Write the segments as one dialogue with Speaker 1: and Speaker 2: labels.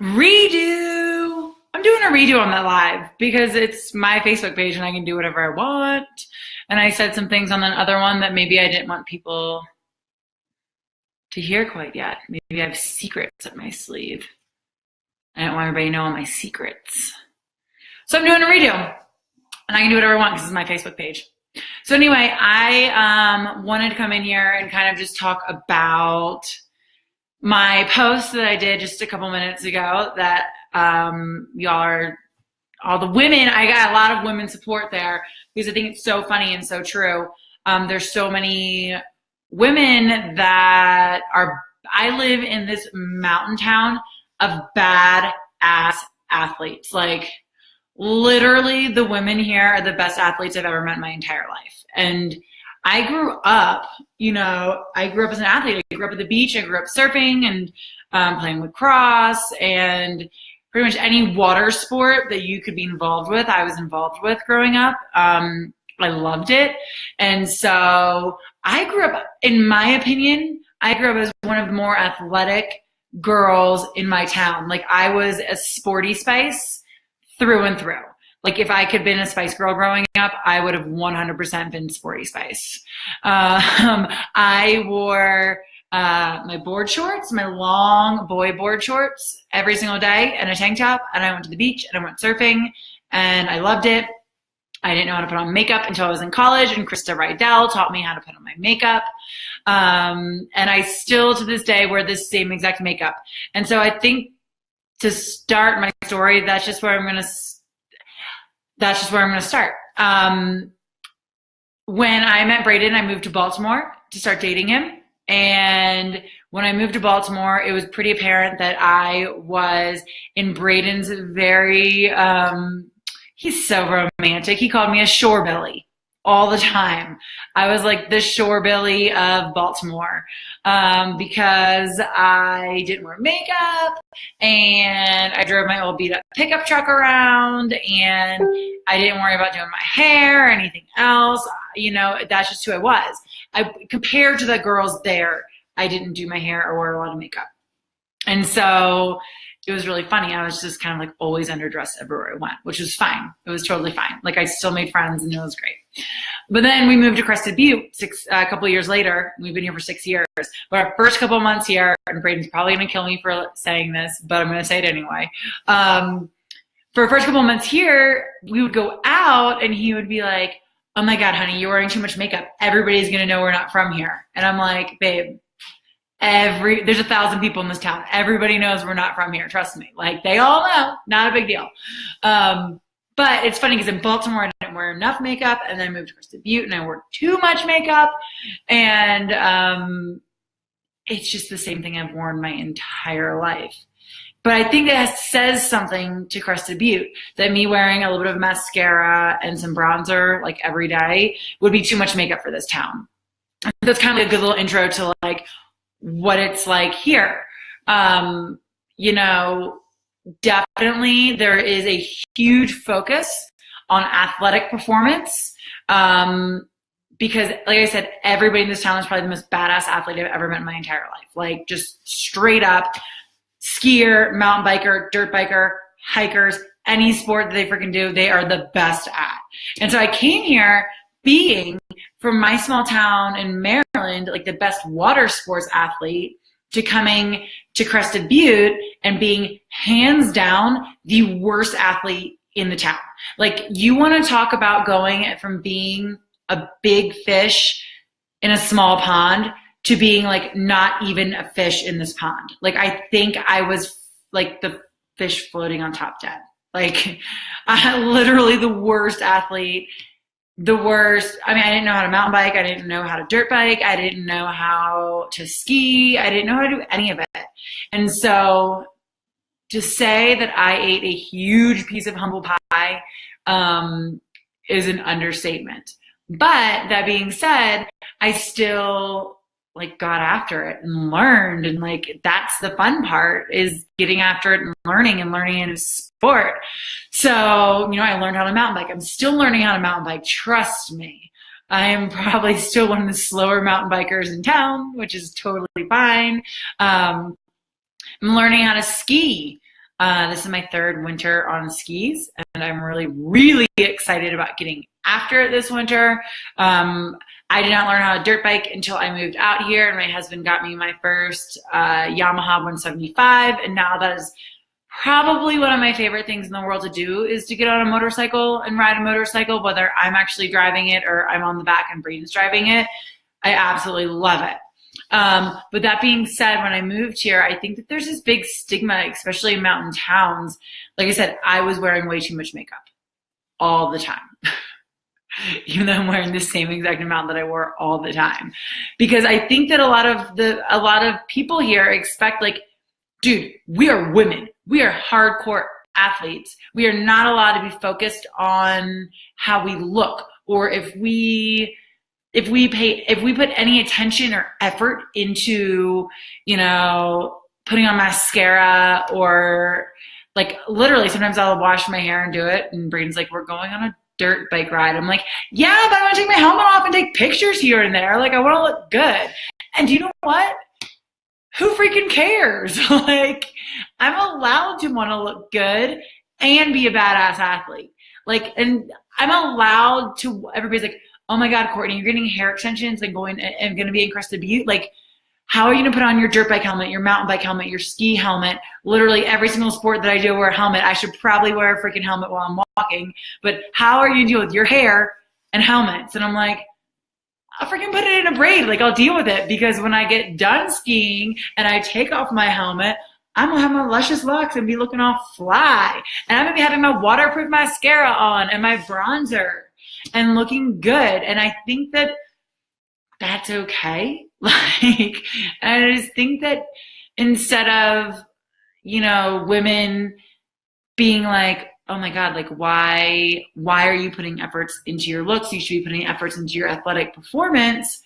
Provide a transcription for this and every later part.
Speaker 1: Redo. I'm doing a redo on that live because it's my Facebook page and I can do whatever I want. And I said some things on the other one that maybe I didn't want people to hear quite yet. Maybe I have secrets up my sleeve. I don't want everybody to know all my secrets. So I'm doing a redo. And I can do whatever I want because it's my Facebook page. So anyway, I wanted to come in here and kind of just talk about my post that I did just a couple minutes ago that y'all are, all the women, I got a lot of women support there because I think it's so funny and so true. There's so many women that are, I live in this mountain town of badass athletes. Like literally the women here are the best athletes I've ever met in my entire life. And I grew up, I grew up as an athlete. I grew up at the beach. I grew up surfing and playing lacrosse and pretty much any water sport that you could be involved with, I was involved with growing up. I loved it. And so I grew up, in my opinion, I grew up as one of the more athletic girls in my town. Like I was a sporty Spice through and through. Like if I could have been a Spice Girl growing up, I would have 100% been Sporty Spice. I wore my board shorts, my long boy board shorts every single day and a tank top. And I went to the beach and I went surfing and I loved it. I didn't know how to put on makeup until I was in college, and Krista Rydell taught me how to put on my makeup. And I still to this day wear this same exact makeup. And so I think to start my story, that's just where I'm going to start. When I met Braden, I moved to Baltimore to start dating him. And when I moved to Baltimore, it was pretty apparent that I was in Braden's very, he's so romantic. He called me a shorebilly all the time. I was like the shorebilly of Baltimore because I didn't wear makeup and I drove my old beat up pickup truck around and I didn't worry about doing my hair or anything else. That's just who I was. Compared to the girls there, I didn't do my hair or wear a lot of makeup. And so it was really funny. I was just kind of like always underdressed everywhere I went, which was fine. It was totally fine. Like I still made friends and it was great. But then we moved to Crested Butte a couple of years later. We've been here for 6 years. But our first couple of months here, and Braden's probably going to kill me for saying this, but I'm going to say it anyway. For our first couple of months here, we would go out and he would be like, "Oh my God, honey, you're wearing too much makeup. Everybody's going to know we're not from here." And I'm like, "Babe, there's 1,000 people in this town. Everybody knows we're not from here. Trust me. Like they all know, not a big deal." But it's funny because in Baltimore, I didn't wear enough makeup and then I moved to Crested Butte and I wore too much makeup. And it's just the same thing I've worn my entire life. But I think that says something to Crested Butte that me wearing a little bit of mascara and some bronzer like every day would be too much makeup for this town. That's kind of a good little intro to like what it's like here. Definitely there is a huge focus on athletic performance. Because like I said, everybody in this town is probably the most badass athlete I've ever met in my entire life. Like just straight up skier, mountain biker, dirt biker, hikers, any sport that they freaking do, they are the best at. And so I came here being from my small town in Maryland, like the best water sports athlete, to coming to Crested Butte and being hands down the worst athlete in the town. Like you want to talk about going from being a big fish in a small pond to being like not even a fish in this pond. Like I think I was like the fish floating on top dead. Like literally the worst athlete. The worst. I mean, I didn't know how to mountain bike. I didn't know how to dirt bike. I didn't know how to ski. I didn't know how to do any of it. And so to say that I ate a huge piece of humble pie is an understatement. But that being said, I still like got after it and learned, and like that's the fun part is getting after it and learning in a sport. So I learned how to mountain bike. I'm still learning how to mountain bike, trust me. I am probably still one of the slower mountain bikers in town, which is totally fine. I'm learning how to ski. This is my third winter on skis, and I'm really, really excited about getting after it this winter. I did not learn how to dirt bike until I moved out here, and my husband got me my first Yamaha 175, and now that is probably one of my favorite things in the world to do, is to get on a motorcycle and ride a motorcycle, whether I'm actually driving it or I'm on the back and Braden's driving it. I absolutely love it. But that being said, when I moved here, I think that there's this big stigma, especially in mountain towns. Like I said, I was wearing way too much makeup all the time. Even though I'm wearing the same exact amount that I wore all the time. Because I think that a lot of people here expect, like, dude, we are women. We are hardcore athletes. We are not allowed to be focused on how we look, or if we put any attention or effort into, you know, putting on mascara, or like literally sometimes I'll wash my hair and do it, and Braden's like, we're going on a dirt bike ride. I'm like, yeah, but I want to take my helmet off and take pictures here and there. Like, I want to look good. And you know what? Who freaking cares? Like, I'm allowed to want to look good and be a badass athlete. Like, and I'm allowed to, everybody's like, oh my God, Courtney, you're getting hair extensions and going to be in Crested Butte. Like, how are you going to put on your dirt bike helmet, your mountain bike helmet, your ski helmet? Literally every single sport that I do wear a helmet. I should probably wear a freaking helmet while I'm walking. But how are you going to deal with your hair and helmets? And I'm like, I'll freaking put it in a braid. Like, I'll deal with it, because when I get done skiing and I take off my helmet, I'm going to have my luscious locks and be looking all fly. And I'm going to be having my waterproof mascara on and my bronzer and looking good. And I think that that's okay. Like, I just think that instead of, you know, women being like, oh my God, like, why are you putting efforts into your looks? You should be putting efforts into your athletic performance.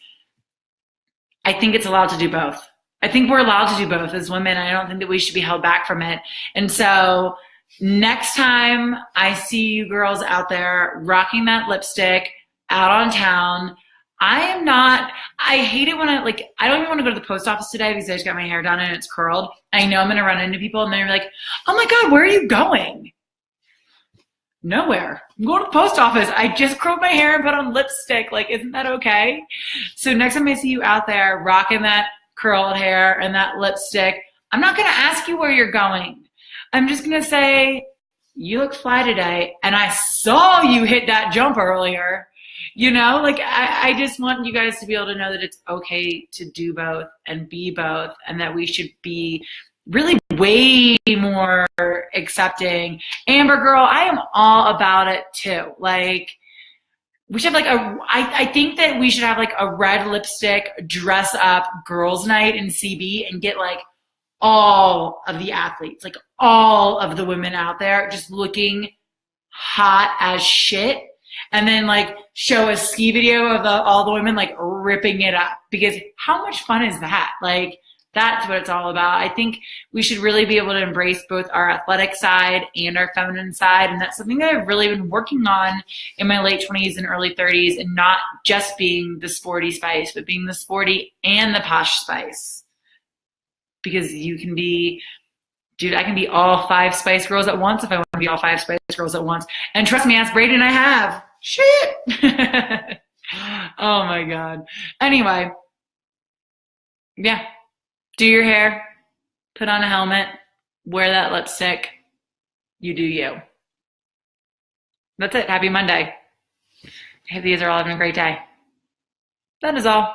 Speaker 1: I think it's allowed to do both. I think we're allowed to do both as women. I don't think that we should be held back from it. And so next time I see you girls out there rocking that lipstick out on town, I hate it when I don't even want to go to the post office today because I just got my hair done and it's curled. I know I'm going to run into people and they're like, oh my God, where are you going? Nowhere. I'm going to the post office. I just curled my hair and put on lipstick. Like, isn't that okay? So next time I see you out there rocking that curled hair and that lipstick, I'm not going to ask you where you're going. I'm just going to say, you look fly today, and I saw you hit that jump earlier. You know, like, I just want you guys to be able to know that it's okay to do both and be both, and that we should be really way more accepting. Amber girl, I am all about it too. Like, we should have I think that we should have like a red lipstick dress up girls night in CB and get like all of the athletes, like all of the women out there just looking hot as shit. And then like show a ski video of all the women like ripping it up, because how much fun is that? Like, that's what it's all about. I think we should really be able to embrace both our athletic side and our feminine side. And that's something that I've really been working on in my late 20s and early 30s, and not just being the sporty Spice, but being the sporty and the posh Spice. Because you can be, dude, I can be all 5 Spice Girls at once if I want to be all 5 Spice Girls at once. And trust me, ask Braden, I have. Shit. Oh my God. Anyway. Yeah. Do your hair. Put on a helmet. Wear that lipstick. You do you. That's it. Happy Monday. I hope you guys are all having a great day. That is all.